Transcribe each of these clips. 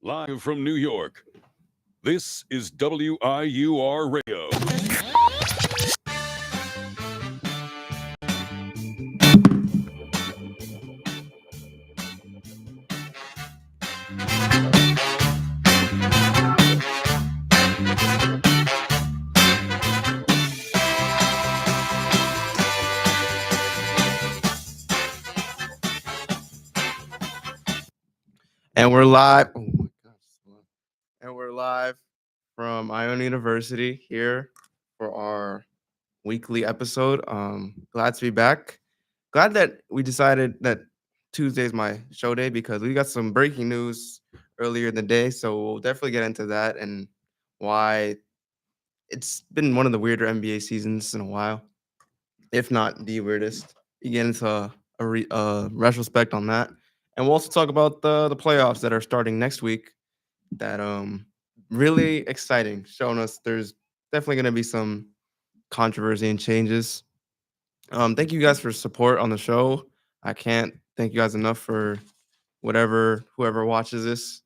Live from New York, this is WIUR Radio. And we're live. Oh my gosh. And we're live from Iona University here for our weekly episode. Glad to be back. Glad that we decided that Tuesday is my show day because we got some breaking news earlier in the day. So we'll definitely get into that and why it's been one of the weirder NBA seasons in a while, if not the weirdest. We get into a retrospect on that. And we'll also talk about the playoffs that are starting next week that really exciting, showing us there's definitely going to be some controversy and changes. Thank you guys for support on the show. I can't thank you guys enough for whoever watches this.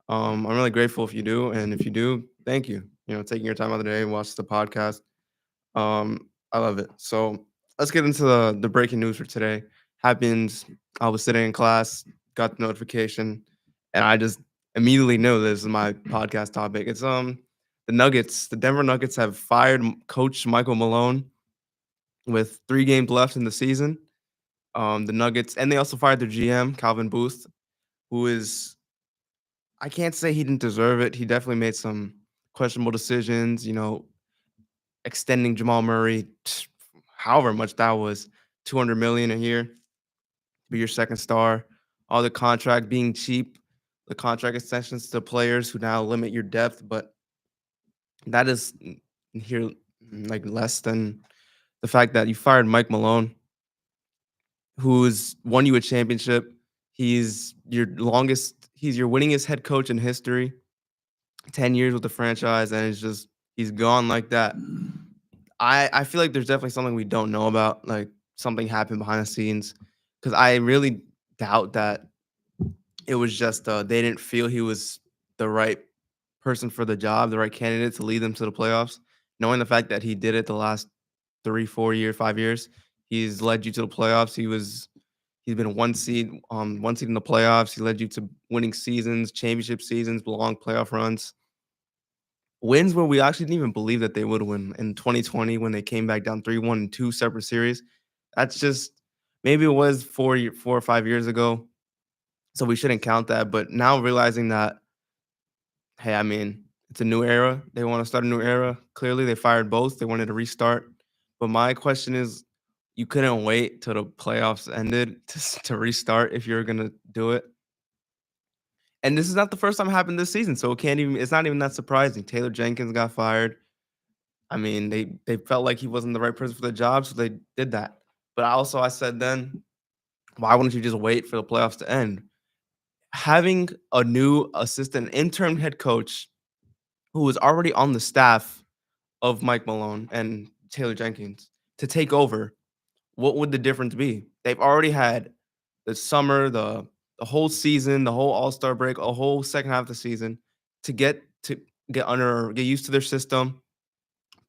I'm really grateful if you do, and if you do, thank you. Taking your time out of the day and watch the podcast. I love it. So let's get into the breaking news for today. Happens. I was sitting in class, got the notification, and I just immediately knew this is my podcast topic. It's the Nuggets. The Denver Nuggets have fired Coach Michael Malone with 3 games left in the season. The Nuggets, and they also fired their GM Calvin Booth, who is, I can't say he didn't deserve it. He definitely made some questionable decisions. Extending Jamal Murray, however much that was, 200 million a year, be your second star. All the contract being cheap, the contract extensions to players who now limit your depth, but that is here like less than the fact that you fired Mike Malone, who's won you a championship. He's your winningest head coach in history, 10 years with the franchise, and he's gone like that. I feel like there's definitely something we don't know about, like something happened behind the scenes, because I really doubt that it was just they didn't feel he was the right person for the job, the right candidate to lead them to the playoffs. Knowing the fact that he did it the last 3, 4 years, 5 years, he's led you to the playoffs. He's been one seed in the playoffs. He led you to winning seasons, championship seasons, long playoff runs. Wins where we actually didn't even believe that they would win in 2020 when they came back down 3-1 in 2 separate series. That's just maybe it was 4 or 5 years ago, so we shouldn't count that. But now realizing that, hey, I mean, it's a new era. They want to start a new era. Clearly, they fired both. They wanted to restart. But my question is, you couldn't wait till the playoffs ended to restart if you're gonna do it. And this is not the first time it happened this season, so it's not even that surprising. Taylor Jenkins got fired. I mean, they felt like he wasn't the right person for the job, so they did that. But I said then, why wouldn't you just wait for the playoffs to end? Having a new assistant interim head coach who was already on the staff of Mike Malone and Taylor Jenkins to take over, what would the difference be? They've already had the summer, the whole season, the whole All-Star break, a whole second half of the season to get used to their system,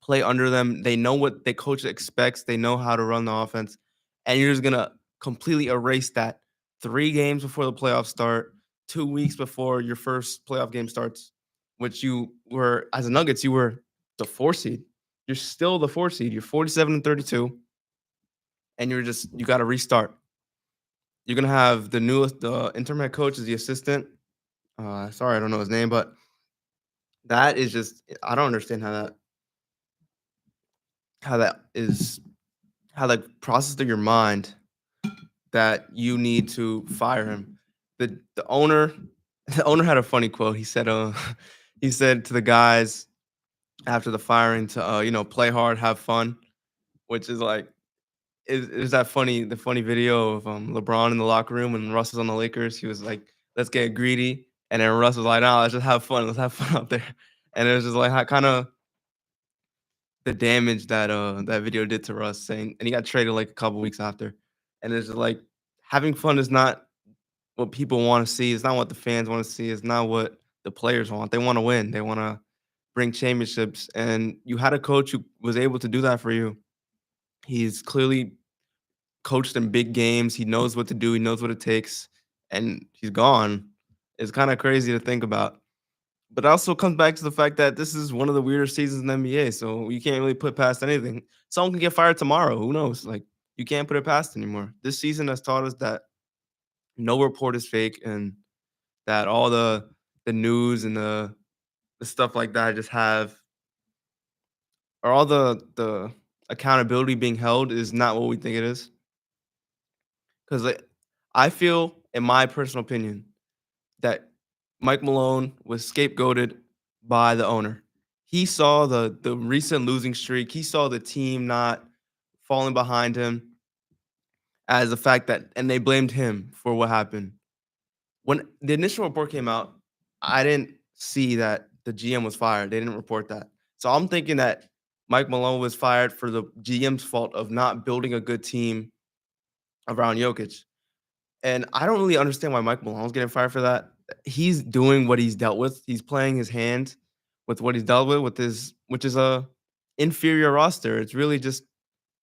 play under them. They know what the coach expects. They know how to run the offense. And you're just gonna completely erase that 3 games before the playoffs start, 2 weeks before your first playoff game starts, which you were as a Nuggets, you were the 4 seed. You're still the 4 seed. You're 47-32, and you got to restart. You're gonna have the interim head coach as the assistant. Sorry, I don't know his name, but that is just I don't understand how that is how that process through your mind that you need to fire him. The owner the owner had a funny quote. He said he said to the guys after the firing to play hard, have fun, which is like is that funny the funny video of LeBron in the locker room when Russ was on the Lakers. He was like, let's get greedy. And then Russ was like, no, let's just have fun. Let's have fun out there. And it was just like how kind of the damage that that video did to Russ saying, and he got traded like a couple weeks after. And it's just like having fun is not what people want to see. It's not what the fans want to see. It's not what the players want. They want to win. They want to bring championships. And you had a coach who was able to do that for you. He's clearly coached in big games. He knows what to do. He knows what it takes. And he's gone. It's kind of crazy to think about. But it also comes back to the fact that this is one of the weirder seasons in the NBA. So you can't really put past anything. Someone can get fired tomorrow. Who knows? Like, you can't put it past anymore. This season has taught us that no report is fake and that all the news and the stuff like that just have, or all the accountability being held is not what we think it is. Because I feel, in my personal opinion, that Mike Malone was scapegoated by the owner. He saw the recent losing streak. He saw the team not falling behind him as the fact that, and they blamed him for what happened. When the initial report came out, I didn't see that the GM was fired. They didn't report that. So I'm thinking that Mike Malone was fired for the GM's fault of not building a good team around Jokic. And I don't really understand why Mike Malone's getting fired for that. He's doing what he's dealt with. He's playing his hand with what he's dealt with his, which is a inferior roster. It's really just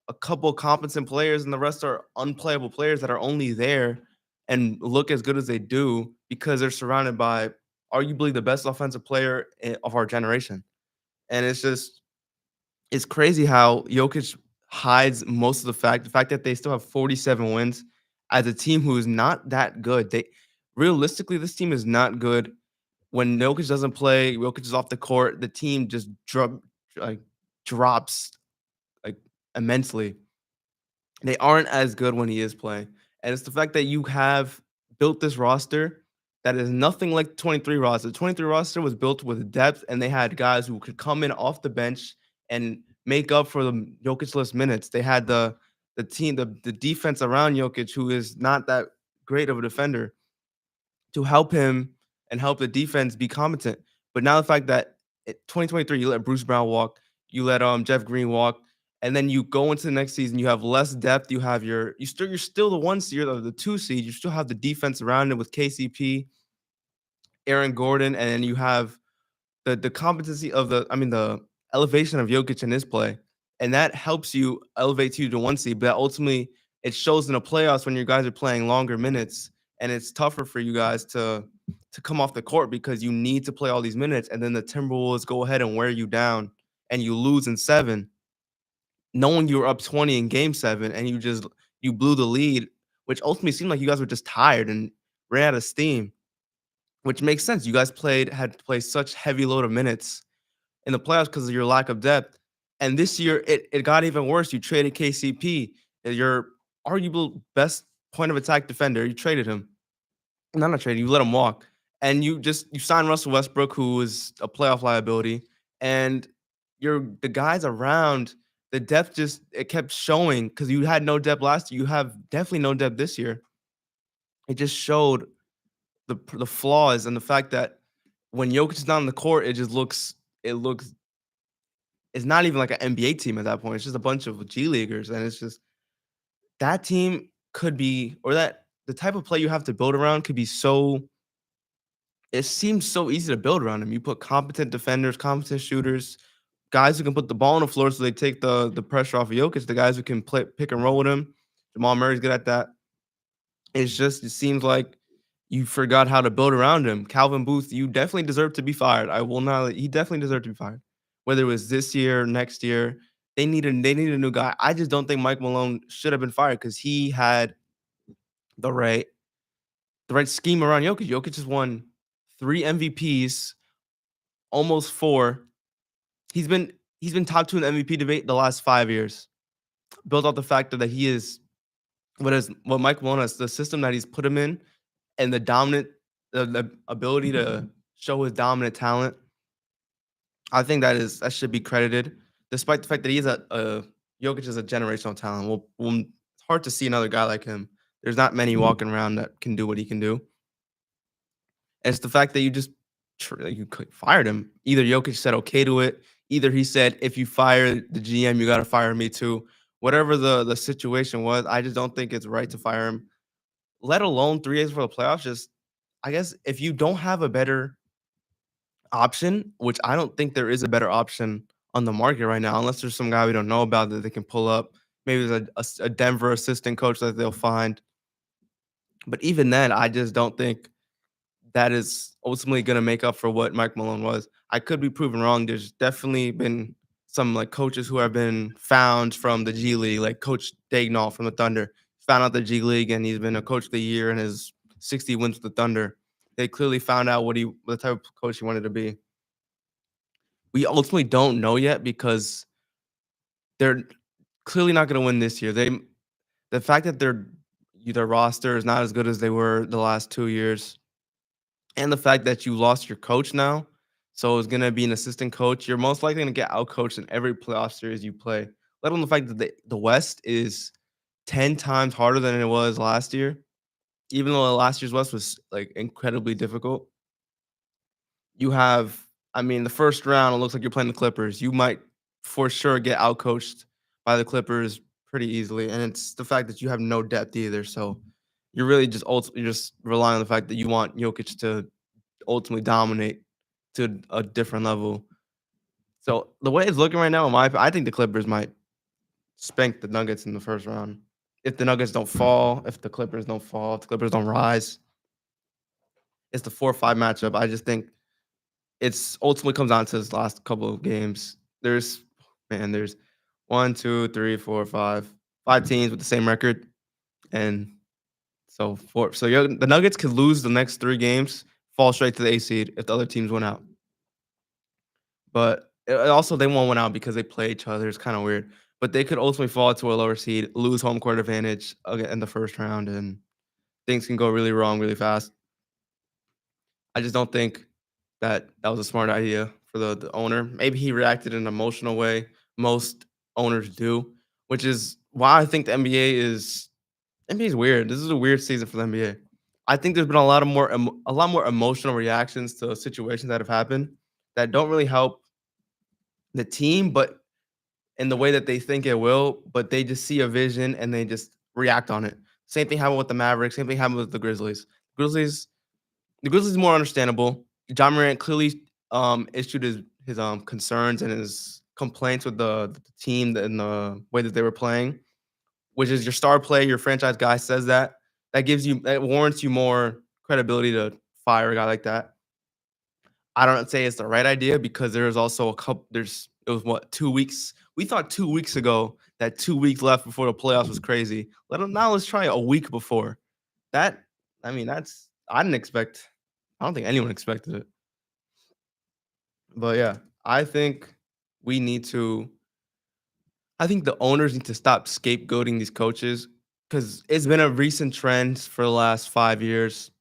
a couple competent players, and the rest are unplayable players that are only there and look as good as they do because they're surrounded by arguably the best offensive player of our generation. And it's crazy how Jokic hides most of the fact that they still have 47 wins as a team who is not that good. They realistically, this team is not good. When Jokic doesn't play, Jokic is off the court, the team just like drops like immensely. They aren't as good when he is playing. And it's the fact that you have built this roster that is nothing like the 23 roster. The 23 roster was built with depth, and they had guys who could come in off the bench and make up for the Jokic-less minutes. They had the team, the defense around Jokic, who is not that great of a defender, to help him and help the defense be competent. But now the fact that 2023, you let Bruce Brown walk, you let Jeff Green walk, and then you go into the next season, you have less depth. You have you're still the 1 seed or the 2 seed. You still have the defense around it with KCP, Aaron Gordon, and then you have the competency of the elevation of Jokic in his play, and that helps you elevate you to 1 seed. But that ultimately it shows in the playoffs when you guys are playing longer minutes, and it's tougher for you guys to come off the court because you need to play all these minutes, and then the Timberwolves go ahead and wear you down, and you lose in 7, knowing you were up 20 in Game 7, and you blew the lead, which ultimately seemed like you guys were just tired and ran out of steam. Which makes sense. You guys had to play such heavy load of minutes in the playoffs because of your lack of depth. And this year, it got even worse. You traded KCP, your arguable best point of attack defender. You traded him. Not traded. You let him walk, and you signed Russell Westbrook, who is a playoff liability. And the guys around the depth it kept showing because you had no depth last year. You have definitely no depth this year. It just showed the flaws and the fact that when Jokic is not on the court, it looks it's not even like an NBA team at that point. It's just a bunch of G leaguers, and it's just that team could be, or that the type of play you have to build around could be so. It seems so easy to build around them. You put competent defenders, competent shooters, guys who can put the ball on the floor so they take the pressure off of Jokic. The guys who can play pick and roll with him. Jamal Murray's good at that. It seems like you forgot how to build around him. Calvin Booth, you definitely deserve to be fired. I will not. He definitely deserved to be fired. Whether it was this year or next year, they need a new guy. I just don't think Mike Malone should have been fired because he had the right scheme around Jokic. Jokic has won 3 MVPs, almost 4. He's been top 2 in the MVP debate the last 5 years. Built off the fact that he is what Mike Malone has, the system that he's put him in, and the ability to show his dominant talent. I think that should be credited, despite the fact that Jokic is a generational talent. It's hard to see another guy like him. There's not many walking around that can do what he can do. And it's the fact that you fired him. Either Jokic said okay to it. Either he said, if you fire the GM, you got to fire me too. Whatever the situation was, I just don't think it's right to fire him. Let alone 3 days before the playoffs. I guess if you don't have a better option, which I don't think there is a better option on the market right now, unless there's some guy we don't know about that they can pull up. Maybe there's a Denver assistant coach that they'll find. But even then, I just don't think that is ultimately going to make up for what Mike Malone was. I could be proven wrong. There's definitely been some like coaches who have been found from the G League, like Coach Dagnall from the Thunder, found out the G League, and he's been a coach of the year and his 60 wins with the Thunder. They clearly found out the type of coach he wanted to be. We ultimately don't know yet because they're clearly not going to win this year. The fact that their roster is not as good as they were the last 2 years, and the fact that you lost your coach now, so it's gonna be an assistant coach, you're most likely gonna get outcoached in every playoff series you play. Let alone the fact that the West is 10 times harder than it was last year, even though last year's West was like incredibly difficult. You have, I mean, the first round, it looks like you're playing the Clippers. You might for sure get outcoached by the Clippers pretty easily, and it's the fact that you have no depth either. So you're really just you're just relying on the fact that you want Jokic to ultimately dominate to a different level. So the way it's looking right now, I think the Clippers might spank the Nuggets in the first round. If the Nuggets don't fall, if the Clippers don't fall, if the Clippers don't rise, it's the 4-5 matchup. I just think it's ultimately comes down to this last couple of games. There's one, two, three, four, five teams with the same record, and the Nuggets could lose the next 3 games, fall straight to the A seed if the other teams went out. But also they won't win out because they play each other. It's kind of weird. But they could ultimately fall to a lower seed, lose home court advantage in the first round, and things can go really wrong really fast. I just don't think that was a smart idea for the owner. Maybe he reacted in an emotional way. Most owners do, which is why I think the NBA is weird. This is a weird season for the NBA. I think there's been a lot more emotional reactions to situations that have happened that don't really help the team, but in the way that they think it will, but they just see a vision and they just react on it. Same thing happened with the Mavericks. Same thing happened with the Grizzlies. Grizzlies, the Grizzlies more understandable. John Morant clearly issued his concerns and his complaints with the team and the way that they were playing, which is your star player, your franchise guy says that. That warrants you more credibility to fire a guy like that. I don't say it's the right idea because there's also a couple. It was what 2 weeks. We thought 2 weeks ago that 2 weeks left before the playoffs was crazy. Let's try a week before. That I mean that's I didn't expect. I don't think anyone expected it. But yeah, I think we need to. I think the owners need to stop scapegoating these coaches because it's been a recent trend for the last 5 years.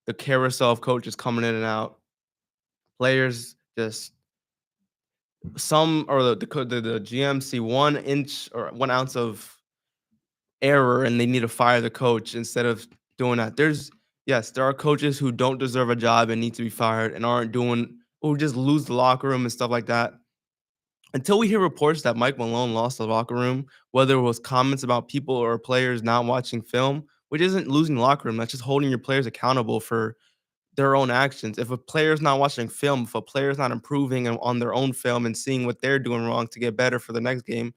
The carousel of coaches coming in and out. Players just some or the GM see 1 inch or 1 ounce of error and they need to fire the coach instead of doing that. There are coaches who don't deserve a job and need to be fired and aren't doing or just lose the locker room and stuff like that. Until we hear reports that Mike Malone lost the locker room, whether it was comments about people or players not watching film, which isn't losing the locker room, that's just holding your players accountable for their own actions. If a player's not watching film, if a player's not improving on their own film and seeing what they're doing wrong to get better for the next game,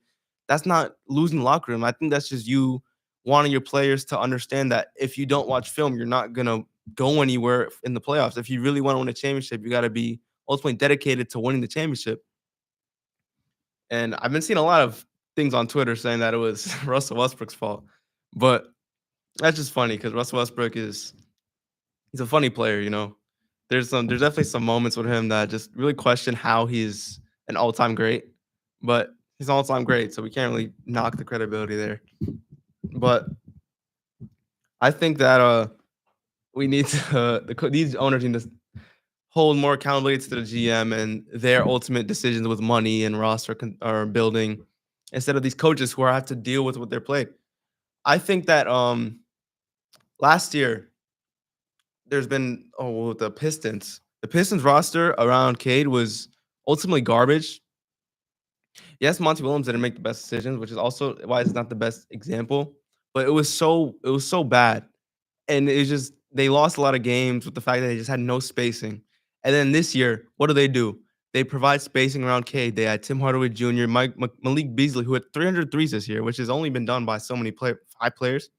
that's not losing the locker room. I think that's just you wanting your players to understand that if you don't watch film, you're not gonna go anywhere in the playoffs. If you really want to win a championship, you got to be ultimately dedicated to winning the championship. And I've been seeing a lot of things on Twitter saying that it was Russell Westbrook's fault, but that's just funny because Russell Westbrook he's a funny player, you know. There's definitely some moments with him that just really question how he's an all-time great, but he's an all-time great, so we can't really knock the credibility there. But I think that we need to these owners need to hold more accountability to the GM and their ultimate decisions with money and or building instead of these coaches who have to deal with what they're playing. I think that last year there's been the Pistons. The Pistons roster around Cade was ultimately garbage. Yes, Monty Williams didn't make the best decisions, which is also why it's not the best example. But it was so bad, and it was just they lost a lot of games with the fact that they just had no spacing. And then this year, what do? They provide spacing around Cade. They had Tim Hardaway Jr., Malik Beasley, who had 300 threes this year, which has only been done by so many five players.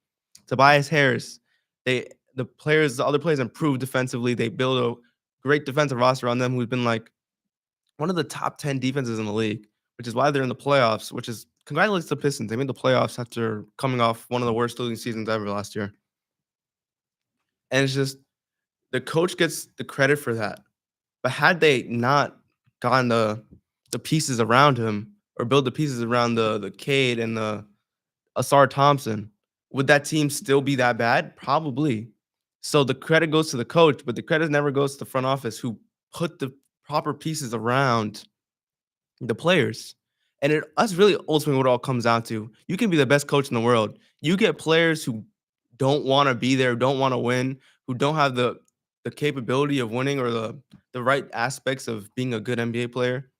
Tobias Harris. The other players improved defensively. They build a great defensive roster on them, who's been like one of the top 10 defenses in the league, which is why they're in the playoffs, which is congratulations to the Pistons. They made the playoffs after coming off one of the worst losing seasons ever last year. And it's just the coach gets the credit for that. But had they not gotten the pieces around him or build the pieces around the Cade and the Asar Thompson, would that team still be that bad? Probably. So the credit goes to the coach, but the credit never goes to the front office who put the proper pieces around the players. And that's really ultimately what it all comes down to. You can be the best coach in the world. You get players who don't want to be there, don't want to win, who don't have the capability of winning or the right aspects of being a good NBA player.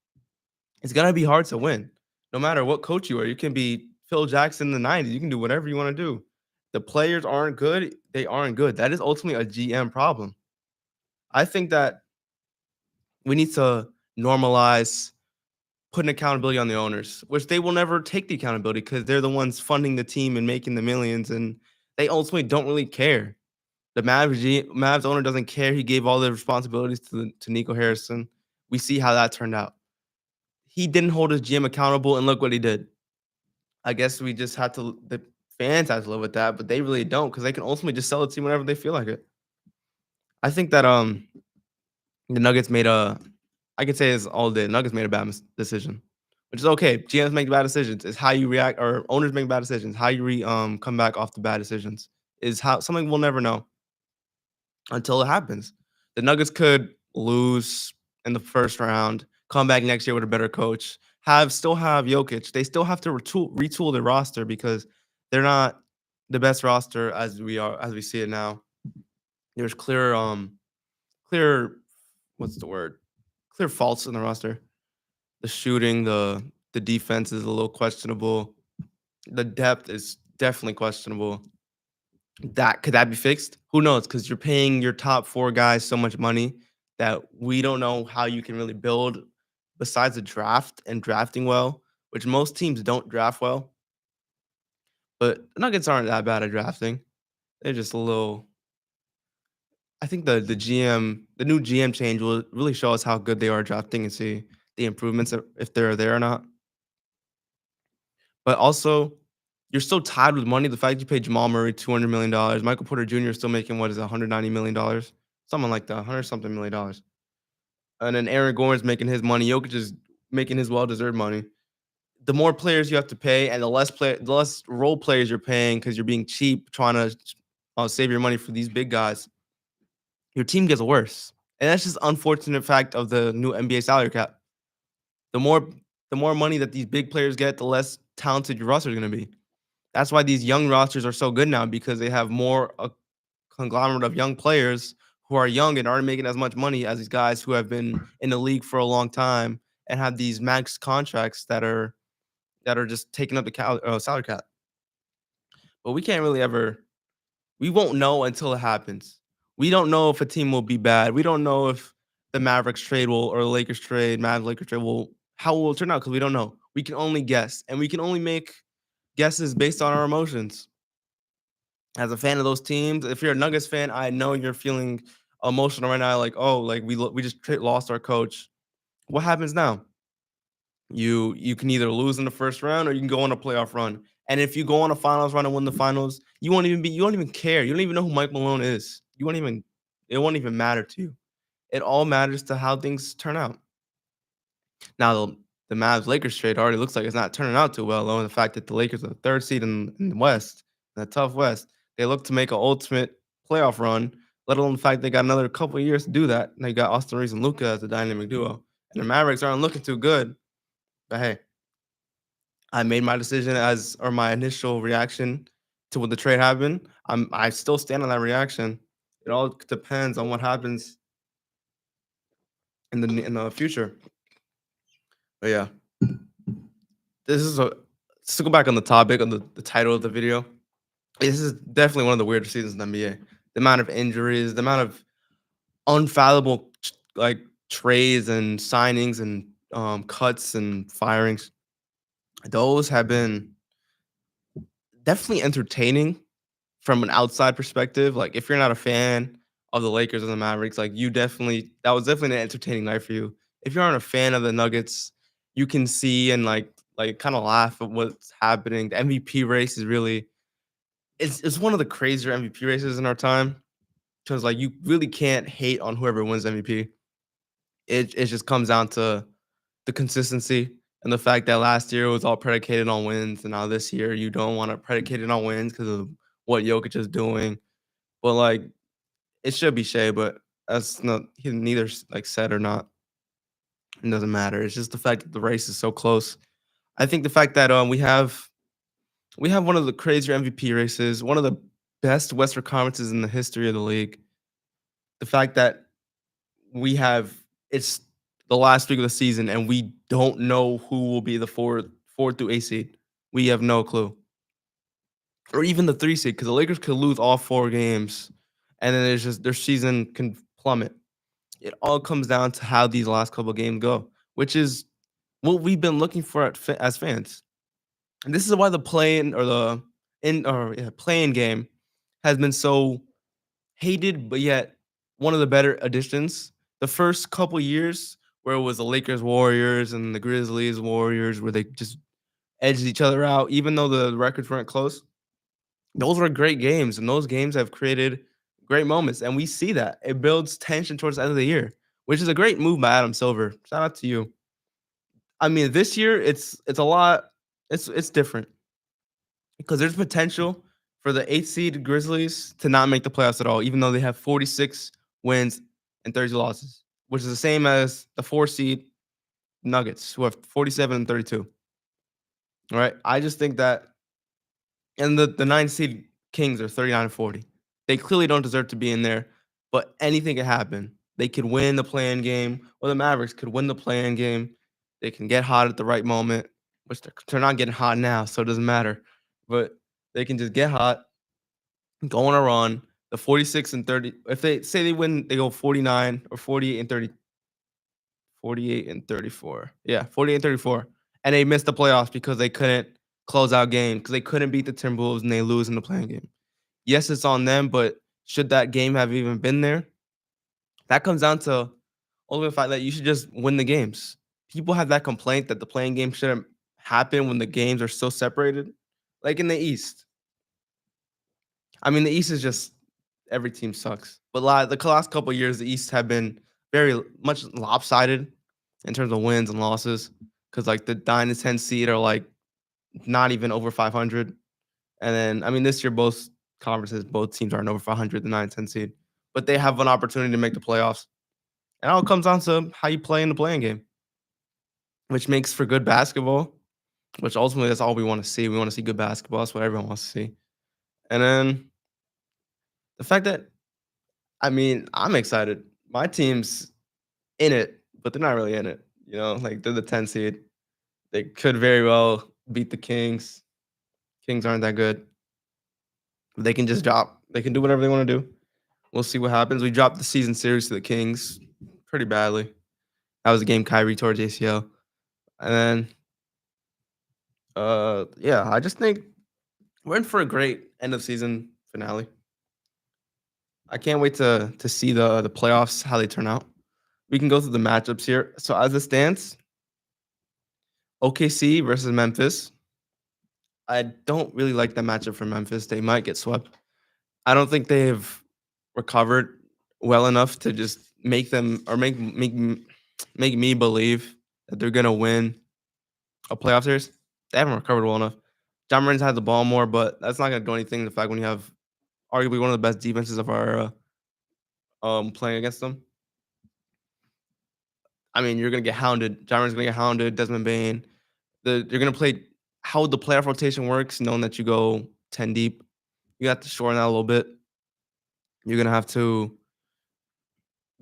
It's gonna be hard to win, no matter what coach you are. You can be Phil Jackson in the '90s. You can do whatever you want to do. The players aren't good. They aren't good. That is ultimately a GM problem. I think that we need to normalize putting accountability on the owners, which they will never take the accountability because they're the ones funding the team and making the millions, and they ultimately don't really care. The Mavs owner doesn't care. He gave all the responsibilities to Nico Harrison. We see how that turned out. He didn't hold his GM accountable, and look what he did. I guess we just had to the fans have to live with that, but they really don't because they can ultimately just sell the team whenever they feel like it. I think that the Nuggets made a I could say it's all day. Nuggets made a bad decision, which is okay. GMs make bad decisions. It's how you react, or owners make bad decisions. How you come back off the bad decisions is how something we'll never know until it happens. The Nuggets could lose in the first round, come back next year with a better coach, still have Jokic. They still have to retool their roster because they're not the best roster as we see it now. There's clear what's the word? Clear faults in the roster. The shooting, the defense is a little questionable. The depth is definitely questionable. Could that be fixed? Who knows? Because you're paying your top 4 guys so much money that we don't know how you can really build besides the draft and drafting well, which most teams don't draft well. But the Nuggets aren't that bad at drafting. They're just a little. I think the new GM change will really show us how good they are drafting and see the improvements if they're there or not. But also, you're still tied with money. The fact you paid Jamal Murray $200 million, Michael Porter Jr. is still making what is it, $190 million, something like that, 100 something million dollars. And then Aaron Gordon's making his money. Jokic is making his well-deserved money. The more players you have to pay, and the less role players you're paying because you're being cheap, trying to save your money for these big guys, your team gets worse. And that's just unfortunate fact of the new NBA salary cap. The more money that these big players get, the less talented your roster is going to be. That's why these young rosters are so good now because they have more a conglomerate of young players who are young and aren't making as much money as these guys who have been in the league for a long time and have these max contracts that are just taking up the salary cap. But we can't really we won't know until it happens. We don't know if a team will be bad. We don't know if the Mavericks trade or the Lakers trade, Lakers trade how it will turn out because we don't know. We can only guess, and we can only make guesses based on our emotions. As a fan of those teams, if you're a Nuggets fan, I know you're feeling emotional right now. Like, oh, like we just lost our coach. What happens now? You can either lose in the first round or you can go on a playoff run. And if you go on a finals run and win the finals, you won't even care. You don't even know who Mike Malone is. It won't even matter to you. It all matters to how things turn out. Now the Mavs Lakers trade already looks like it's not turning out too well, along the fact that the Lakers are the 3rd seed in the West, in the tough West. They look to make an ultimate playoff run, let alone the fact they got another couple of years to do that. And they got Austin Reeves and Luka as a dynamic duo. And the Mavericks aren't looking too good. But hey, I made my decision my initial reaction to when the trade happened. I still stand on that reaction. It all depends on what happens in the future. But yeah, this is to go back on the topic of the title of the video. This is definitely one of the weirdest seasons in the NBA. The amount of injuries, the amount of unfathomable like trades and signings and cuts and firings, those have been definitely entertaining from an outside perspective. Like if you're not a fan of the Lakers or the Mavericks, like you definitely that was definitely an entertaining night for you. If you aren't a fan of the Nuggets, you can see and like kind of laugh at what's happening. The MVP race is really it's one of the crazier MVP races in our time because like you really can't hate on whoever wins MVP. It just comes down to the consistency and the fact that last year was all predicated on wins, and now this year you don't want to predicate it on wins because of what Jokic is doing. But like it should be Shea, but that's not he neither like said or not. It doesn't matter. It's just the fact that the race is so close. I think the fact that we have one of the crazier MVP races, one of the best Western conferences in the history of the league. The fact that we have it's the last week of the season and we don't know who will be the four through 8 seed. We have no clue. Or even the 3 seed, because the Lakers could lose all 4 games and then it's just their season can plummet. It all comes down to how these last couple games go, which is what we've been looking for as fans. And this is why the playing or the in or yeah, playing game has been so hated, but yet one of the better additions. The first couple years where it was the Lakers Warriors and the Grizzlies Warriors, where they just edged each other out, even though the records weren't close. Those were great games, and those games have created great moments, and we see that it builds tension towards the end of the year, which is a great move by Adam Silver. Shout out to you. I mean, this year it's a lot. It's different because there's potential for the 8th seed Grizzlies to not make the playoffs at all, even though they have 46 wins and 30 losses, which is the same as the 4 seed Nuggets, who have 47 and 32. All right. I just think that, and the 9 seed Kings are 39 and 40. They clearly don't deserve to be in there, but anything can happen. They could win the play-in game, or the Mavericks could win the play-in game. They can get hot at the right moment, which they're not getting hot now, so it doesn't matter. But they can just get hot, go on a run. The 46 and 30, if they say they win, they go 49 or 48 and 30, 48 and 34. Yeah, 48 and 34. And they missed the playoffs because they couldn't close out game because they couldn't beat the Timberwolves and they lose in the playing game. Yes, it's on them, but should that game have even been there? That comes down to only the fact that you should just win the games. People have that complaint that the playing game shouldn't happen when the games are so separated. Like in the East. I mean, the East is just every team sucks. But the last couple of years, the East have been very much lopsided in terms of wins and losses. Because like the 9 and 10 seed are like not even over 500. And then I mean this year both conferences, both teams aren't over 500, the 9 and 10 seed. But they have an opportunity to make the playoffs. And it all comes down to how you play in the playing game, which makes for good basketball, which ultimately that's all we want to see. We want to see good basketball. That's what everyone wants to see. And then the fact that I mean, I'm excited. My team's in it, but they're not really in it. You know, like they're the 10 seed. They could very well beat the Kings. Kings aren't that good. They can just drop. They can do whatever they want to do. We'll see what happens. We dropped the season series to the Kings pretty badly. That was a game Kyrie tore ACL. And then yeah, I just think we're in for a great end of season finale. I can't wait to see the playoffs, how they turn out. We can go through the matchups here. So as it stands, OKC versus Memphis. I don't really like that matchup for Memphis. They might get swept. I don't think they've recovered well enough to just make them or make me believe that they're gonna win a playoff series. They haven't recovered well enough. John Moran's had the ball more, but that's not gonna do anything. The fact when you have arguably one of the best defenses of our era, playing against them. I mean, you're gonna get hounded. John Moran's gonna get hounded. Desmond Bain. You're gonna play how the playoff rotation works, knowing that you go 10 deep. You have to shorten that a little bit. You're gonna have to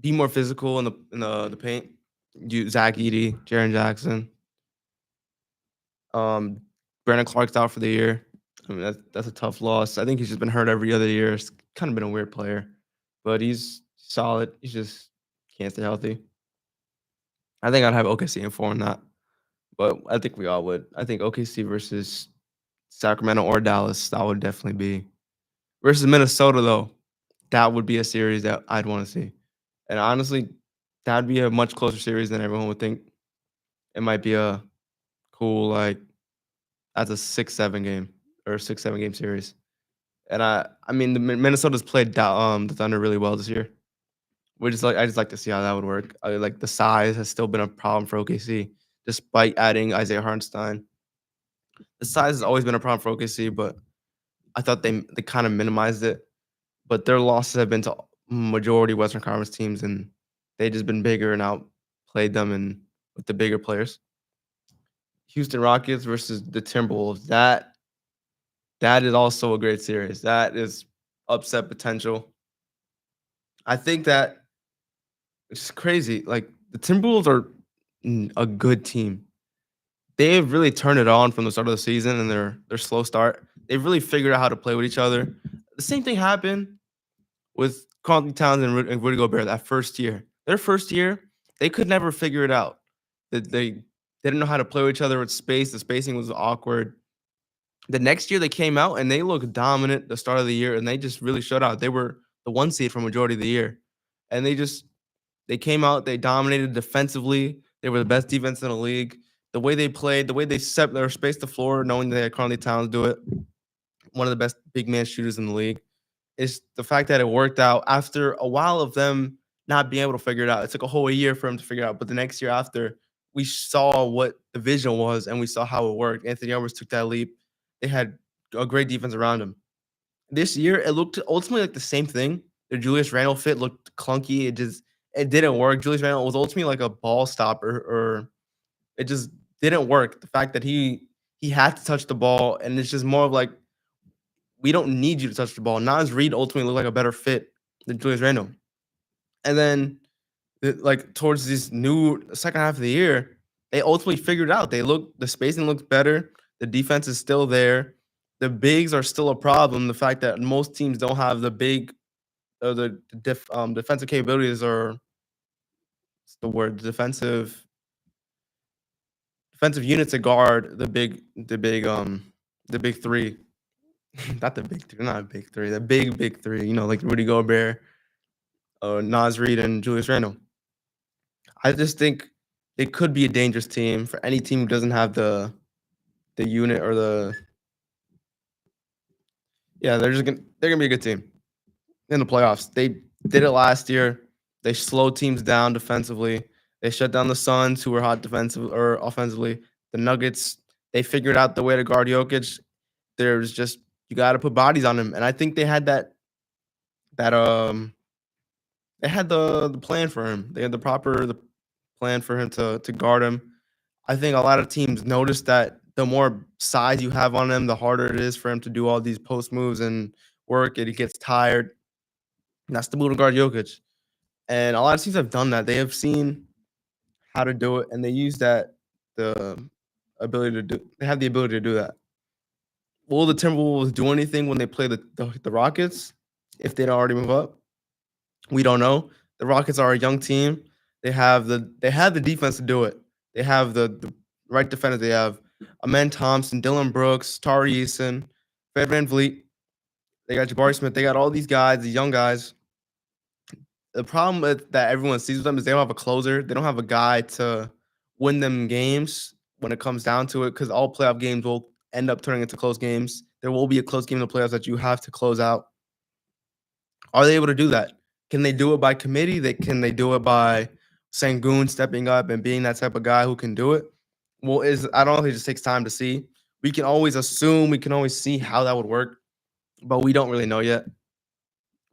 be more physical in the paint. You Zach Edey, Jaren Jackson. Brandon Clark's out for the year. I mean, that's a tough loss. I think he's just been hurt every other year. It's kind of been a weird player, but he's solid. can't stay healthy. I think I'd have OKC in 4 on that, but I think we all would. I think OKC versus Sacramento or Dallas, that would definitely be versus Minnesota, though, that would be a series that I'd wanna see. And honestly, that'd be a much closer series than everyone would think. It might be a cool, like, that's a 6-7 game or 6-7 game series. And I mean, the Minnesota's played the Thunder really well this year. I just like to see how that would work. Like, the size has still been a problem for OKC despite adding Isaiah Hartenstein. The size has always been a problem for OKC, but I thought they kinda minimized it. But their losses have been to majority Western Conference teams, and they just been bigger and outplayed them and with the bigger players. Houston Rockets versus the Timberwolves. That is also a great series. That is upset potential. I think that it's crazy. Like the Timberwolves are a good team. They've really turned it on from the start of the season and their slow start. They've really figured out how to play with each other. The same thing happened with Carlton Towns and Rudy Gobert that first year. Their first year, they could never figure it out. They didn't know how to play with each other with space. The spacing was awkward. The next year they came out and they looked dominant the start of the year and they just really showed out. They were the 1 seed for majority of the year. And they came out, they dominated defensively. They were the best defense in the league. The way they played, the way they set their space the floor, knowing they had Carly Towns do it, one of the best big man shooters in the league, is the fact that it worked out after a while of them not being able to figure it out. It took a whole year for them to figure it out. But the next year after, we saw what the vision was and we saw how it worked. Anthony Edwards took that leap. They had a great defense around him. This year, it looked ultimately like the same thing. The Julius Randle fit looked clunky. It didn't work. Julius Randle was ultimately like a ball stopper, or it just didn't work. The fact that he had to touch the ball, and it's just more of like, we don't need you to touch the ball. Nas Reed ultimately looked like a better fit than Julius Randle. And then, like towards this new second half of the year, they ultimately figured it out. The spacing looks better. The defense is still there. The bigs are still a problem. The fact that most teams don't have the big, defensive capabilities, or what's the word, defensive units to guard the big three. Not the big three, not a big three, the big three. Like Rudy Gobert, Nas Reed, and Julius Randle. I just think it could be a dangerous team for any team who doesn't have the unit or the yeah, they're gonna be a good team in the playoffs. They did it last year. They slowed teams down defensively. They shut down the Suns, who were hot defensive or offensively. The Nuggets, they figured out the way to guard Jokic. There's just you got to put bodies on him, and I think they had that they had the plan for him. They had the plan for him to guard him. I think a lot of teams notice that the more size you have on him, the harder it is for him to do all these post moves and work, and he gets tired. And that's the move to guard Jokic. And a lot of teams have done that. They have seen how to do it, and they use the they have the ability to do that. Will the Timberwolves do anything when they play the Rockets if they don't already move up? We don't know. The Rockets are a young team. They have the defense to do it. They have the right defenders. They have Amen Thompson, Dylan Brooks, Tari Eason, Fred VanVleet. They got Jabari Smith. They got all these guys, these young guys. The problem that everyone sees with them is they don't have a closer. They don't have a guy to win them games when it comes down to it, because all playoff games will end up turning into close games. There will be a close game in the playoffs that you have to close out. Are they able to do that? Can they do it by committee? Can they do it by Sangoon stepping up and being that type of guy who can do it? Well, I don't know. It just takes time to see. We can always assume, we can always see how that would work, but we don't really know yet.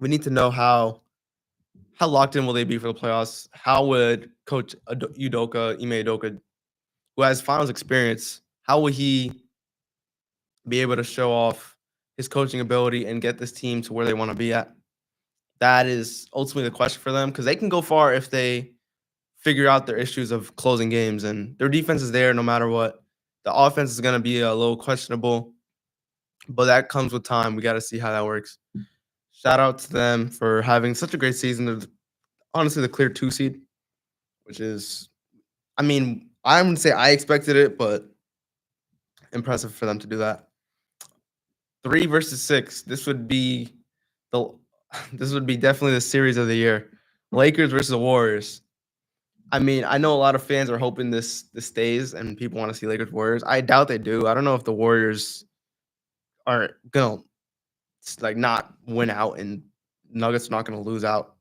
We need to know how locked in will they be for the playoffs? How would Coach Ime Udoka, who has finals experience, how will he be able to show off his coaching ability and get this team to where they want to be at? That is ultimately the question for them, because they can go far if they figure out their issues of closing games, and their defense is there no matter what. The offense is going to be a little questionable, but that comes with time. We got to see how that works. Shout out to them for having such a great season. honestly the clear 2 seed, which is, I mean, I wouldn't say I expected it, but impressive for them to do that. 3 versus 6. This would be the this would be definitely the series of the year. Lakers versus the Warriors. I mean, I know a lot of fans are hoping this stays and people want to see Lakers Warriors. I doubt they do. I don't know if the Warriors are gonna like not win out and Nuggets are not gonna lose out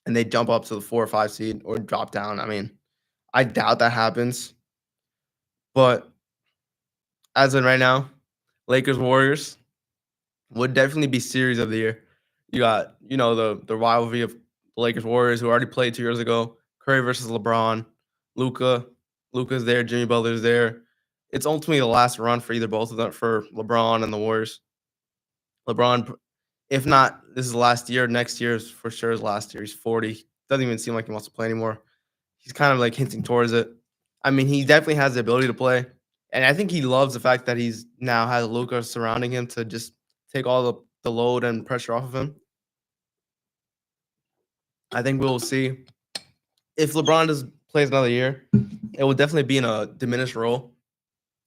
and they jump up to the 4 or 5 seed or drop down. I mean, I doubt that happens. But as in right now, Lakers Warriors would definitely be series of the year. You got, the rivalry of the Lakers Warriors who already played 2 years ago. Curry versus LeBron. Luca. Luca's there. Jimmy Butler's there. It's ultimately the last run for either both of them for LeBron and the Warriors. LeBron, if not, this is the last year. Next year is for sure his last year. He's 40. Doesn't even seem like he wants to play anymore. He's kind of like hinting towards it. I mean, he definitely has the ability to play. And I think he loves the fact that he's now has Luca surrounding him to just take all the load and pressure off of him. I think we'll see if LeBron plays another year, it will definitely be in a diminished role,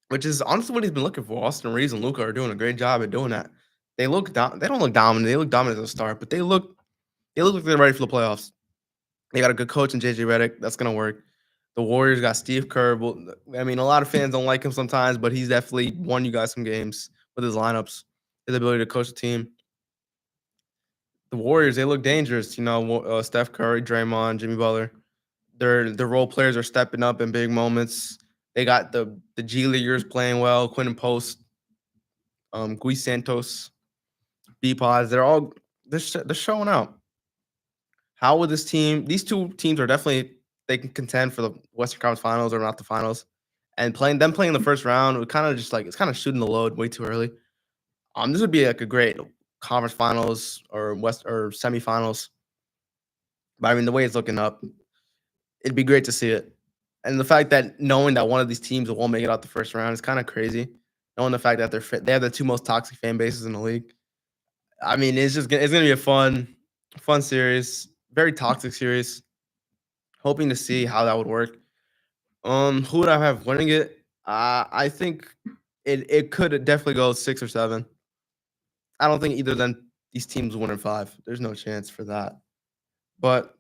which is honestly what he's been looking for. Austin Reeves and Luca are doing a great job at doing that. They don't look dominant. They look dominant at the start, but they look like they're ready for the playoffs. They got a good coach in JJ Redick. That's gonna work. The Warriors got Steve Kerr. Well, I mean, a lot of fans don't like him sometimes, but he's definitely won you guys some games with his lineups, his ability to coach the team. The Warriors, they look dangerous. Steph Curry, Draymond, Jimmy Butler. Their role players are stepping up in big moments. They got the G Leaguers playing well. Quinton Post, Gui Santos, B Pods. They're showing out. How would these two teams are definitely, they can contend for the Western Conference Finals or not the finals. And playing the first round would kind of just like, it's kind of shooting the load way too early. This would be like a great conference finals or semifinals. But I mean, the way it's looking up, it'd be great to see it. And the fact that knowing that one of these teams won't make it out the first round is kind of crazy. Knowing the fact that they have the 2 most toxic fan bases in the league. I mean, it's gonna be a fun series, very toxic series. Hoping to see how that would work. Who would I have winning it? I think it could definitely go 6 or 7. I don't think either of these teams win in 5. There's no chance for that. But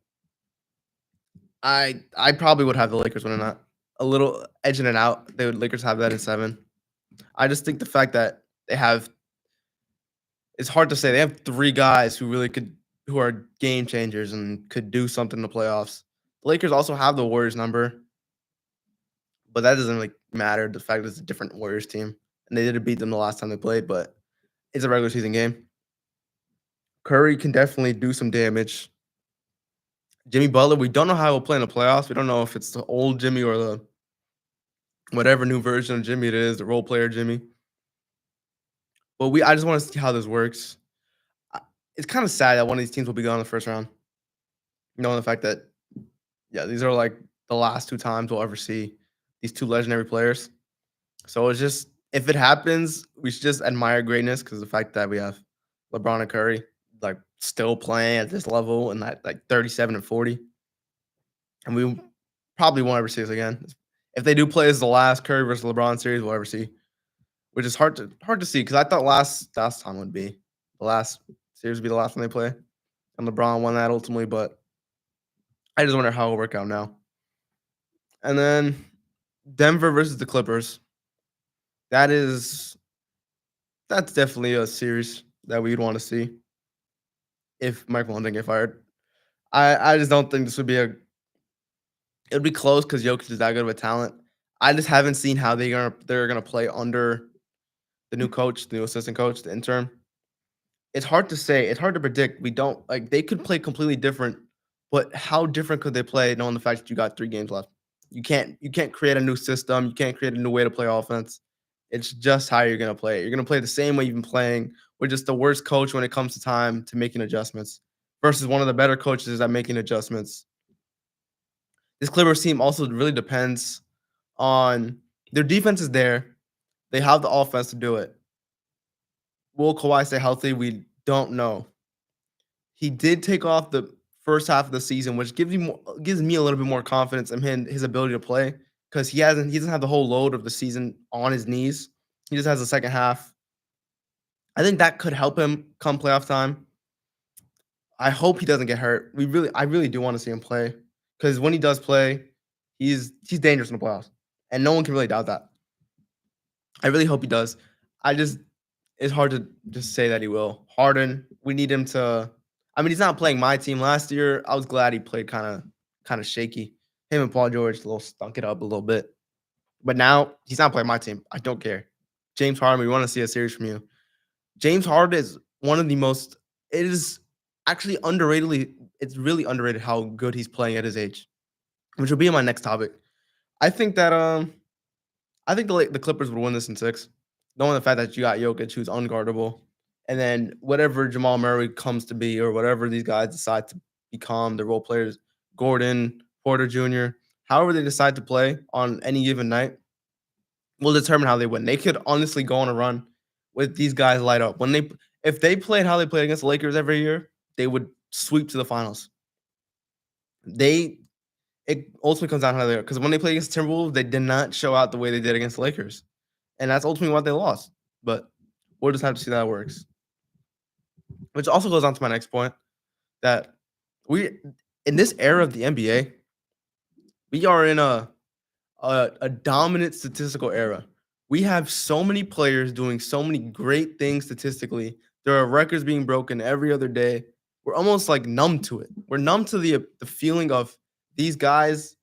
I probably would have the Lakers winning that. A little edging it out. Lakers have that in 7. I just think the fact that it's hard to say. They have 3 guys who are game changers and could do something in the playoffs. The Lakers also have the Warriors number, but that doesn't really matter. The fact that it's a different Warriors team, and they didn't beat them the last time they played, but it's a regular season game. Curry can definitely do some damage. Jimmy Butler, we don't know how he'll play in the playoffs. We don't know if it's the old Jimmy or the whatever new version of Jimmy it is, the role player Jimmy. But I just want to see how this works. It's kind of sad that one of these teams will be gone in the first round. Knowing the fact that, yeah, these are like the last 2 times we'll ever see these 2 legendary players. So it's just, if it happens, we should just admire greatness because the fact that we have LeBron and Curry like still playing at this level and that like 37 and 40. And we probably won't ever see this again. If they do play as the last Curry versus LeBron series we'll ever see, which is hard to see because I thought last time would be the last series would be the last one they play, and LeBron won that ultimately. But I just wonder how it'll work out now. And then Denver versus the Clippers. That's definitely a series that we'd want to see if Mike Malone didn't get fired. I just don't think this would be it would be close because Jokic is that good of a talent. I just haven't seen how they're gonna play under the new coach, the new assistant coach, the interim. It's hard to say. It's hard to predict. We don't like they could play completely different, but how different could they play knowing the fact that you got 3 games left? You can't create a new system. You can't create a new way to play offense. It's just how you're gonna play it. You're gonna play the same way you've been playing with just the worst coach when it comes to time to making adjustments versus one of the better coaches at making adjustments. This Clippers team also really depends on their defense is there. They have the offense to do it. Will Kawhi stay healthy? We don't know. He did take off first half of the season, which gives me a little bit more confidence in him, his ability to play, because he doesn't have the whole load of the season on his knees. He just has the second half. I think that could help him come playoff time. I hope he doesn't get hurt. I really do want to see him play, because when he does play, he's dangerous in the playoffs, and no one can really doubt that. I really hope he does. I just It's hard to just say that he will. Harden, we need him to. I mean, he's not playing my team last year. I was glad he played kind of shaky. Him and Paul George a little stunk it up a little bit. But now he's not playing my team. I don't care. James Harden, we want to see a series from you. James Harden is one of the most. It is actually underratedly. It's really underrated how good he's playing at his age, which will be my next topic. I think that I think the Clippers would win this in 6. Knowing the fact that you got Jokic, who's unguardable, and then whatever Jamal Murray comes to be, or whatever these guys decide to become, the role players, Gordon, Porter Jr., however they decide to play on any given night, will determine how they win. They could honestly go on a run with these guys light up. If they played how they played against the Lakers every year, they would sweep to the finals. It ultimately comes down to how they are, because when they played against the Timberwolves, they did not show out the way they did against the Lakers. And that's ultimately why they lost. But we'll just have to see how that works. Which also goes on to my next point, that we in this era of the NBA, we are in a dominant statistical era. We have so many players doing so many great things statistically. There are records being broken every other day. We're almost like numb to it. We're numb to the feeling of these guys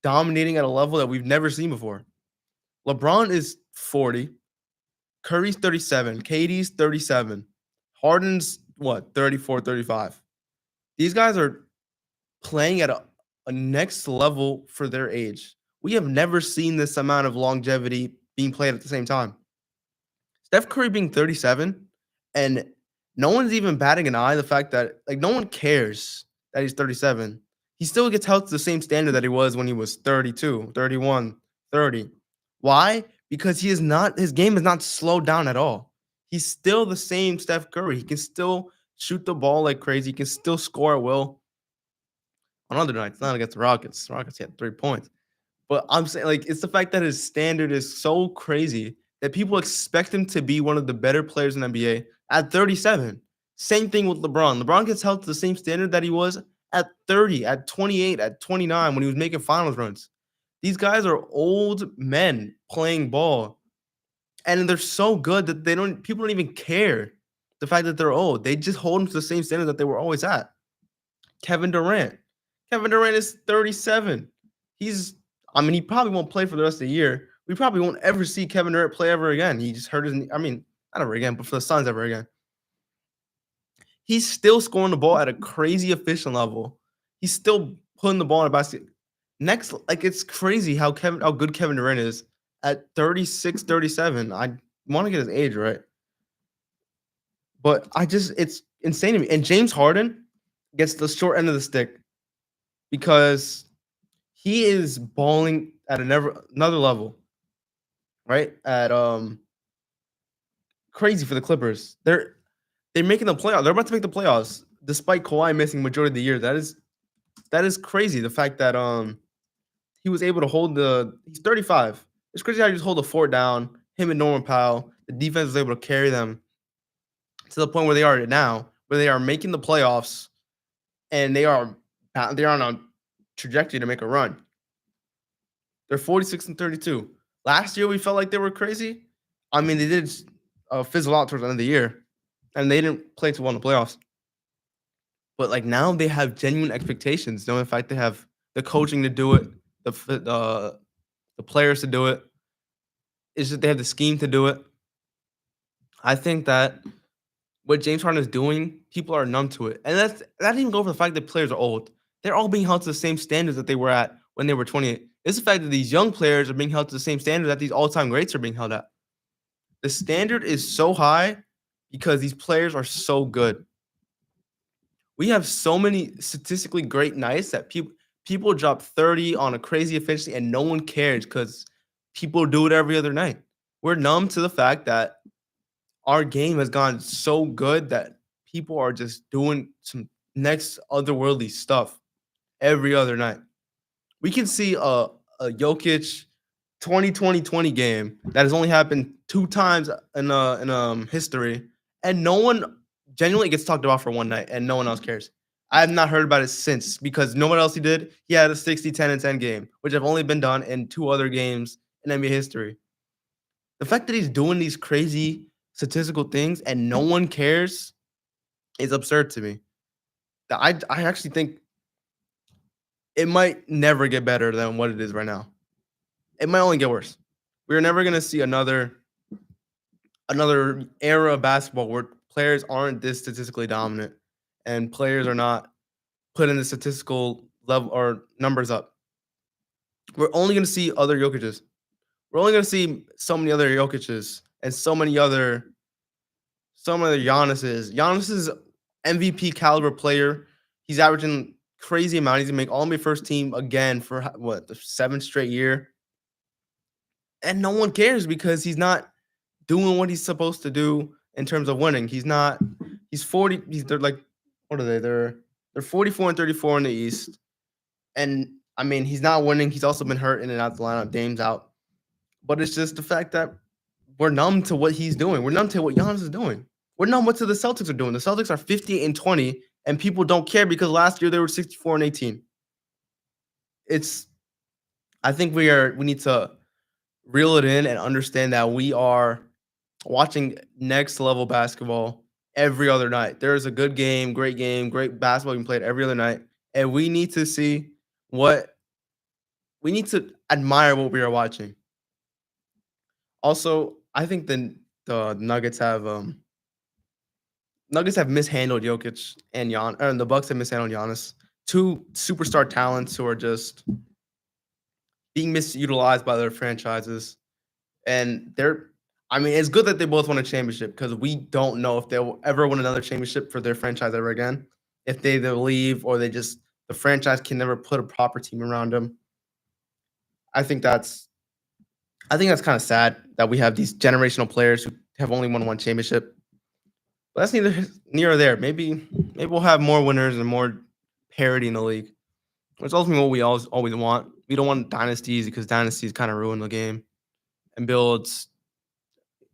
dominating at a level that we've never seen before. LeBron is 40. Curry's 37. KD's 37. Harden's what? 34, 35. These guys are playing at a next level for their age. We have never seen this amount of longevity being played at the same time. Steph Curry being 37, and no one's even batting an eye the fact that, like, no one cares that he's 37. He still gets held to the same standard that he was when he was 32, 31, 30. Why? Because his game is not slowed down at all. He's still the same Steph Curry. He can still shoot the ball like crazy. He can still score at will. On other nights, not against the Rockets. The Rockets had 3 points. But I'm saying, like, it's the fact that his standard is so crazy that people expect him to be one of the better players in the NBA at 37. Same thing with LeBron. LeBron gets held to the same standard that he was at 30, at 28, at 29 when he was making finals runs. These guys are old men playing ball, and they're so good that people don't even care the fact that they're old. They just hold them to the same standard that they were always at. Kevin Durant is 37. He probably won't play for the rest of the year. We probably won't ever see Kevin Durant play ever again. He just hurt his knee. I mean, not ever again, but for the Suns ever again. He's still scoring the ball at a crazy efficient level. He's still putting the ball in the basket. Next, like, it's crazy how good Kevin Durant is at 36, 37. I want to get his age right. But it's insane to me. And James Harden gets the short end of the stick because he is balling at another level, right? At crazy for the Clippers. They're making the playoffs. They're about to make the playoffs despite Kawhi missing majority of the year. That is crazy. The fact that he was able to hold he's 35. It's crazy how you just hold the fort down. Him and Norman Powell. The defense was able to carry them to the point where they are now, where they are making the playoffs, and they're on a trajectory to make a run. They're 46 and 32. Last year we felt like they were crazy. I mean, they did fizzle out towards the end of the year, and they didn't play too well in the playoffs. But like now they have genuine expectations, knowing the fact they have the coaching to do it, the players to do it. It's just they have the scheme to do it. I think that what James Harden is doing, people are numb to it. And that didn't even go over the fact that players are old. They're all being held to the same standards that they were at when they were 28. It's the fact that these young players are being held to the same standard that these all-time greats are being held at. The standard is so high because these players are so good. We have so many statistically great nights that people drop 30 on a crazy efficiency and no one cares because people do it every other night. We're numb to the fact that our game has gone so good that people are just doing some next otherworldly stuff every other night. We can see a Jokic 2020 game that has only happened 2 times in history, and no one genuinely gets talked about for one night, and no one else cares. I have not heard about it since because no one else he did. He had a 60, 10, and 10 game, which have only been done in 2 other games in NBA history. The fact that he's doing these crazy statistical things and no one cares is absurd to me. I actually think it might never get better than what it is right now. It might only get worse. We're never gonna see another era of basketball where players aren't this statistically dominant and players are not putting the statistical level or numbers up. We're only gonna see other Jokic's. We're only gonna see so many other Jokic's and so many other Giannis's. Giannis is MVP caliber player. He's averaging crazy amount. He's gonna make All NBA first team again for what, the 7th straight year. And no one cares because he's not doing what he's supposed to do in terms of winning. He's 40. They're like, what are they? They're 44 and 34 in the East. And I mean, he's not winning. He's also been hurt in and out the lineup. Dame's out. But it's just the fact that we're numb to what he's doing. We're numb to what Giannis is doing. We're numb what the Celtics are doing. The Celtics are 50 and 20, and people don't care because last year they were 64 and 18. I think we need to reel it in and understand that we are watching next level basketball every other night. There's a good game, great basketball being played every other night, and we need to admire what we are watching. Also, I think the Nuggets have mishandled Jokic and the Bucks have mishandled Giannis. 2 superstar talents who are just being misutilized by their franchises. And it's good that they both won a championship because we don't know if they'll ever win another championship for their franchise ever again. If they either leave or the franchise can never put a proper team around them. I think that's kind of sad that we have these generational players who have only won one championship. But that's neither near or there. Maybe we'll have more winners and more parity in the league. Which ultimately what we always want. We don't want dynasties because dynasties kind of ruin the game and builds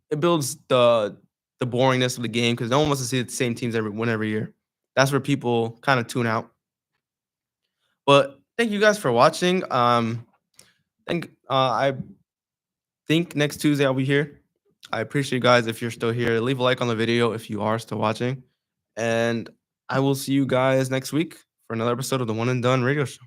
the boringness of the game because no one wants to see the same teams win every year. That's where people kind of tune out. But thank you guys for watching. I think next Tuesday I'll be here. I appreciate you guys if you're still here. Leave a like on the video if you are still watching. And I will see you guys next week for another episode of the One and Done Radio Show.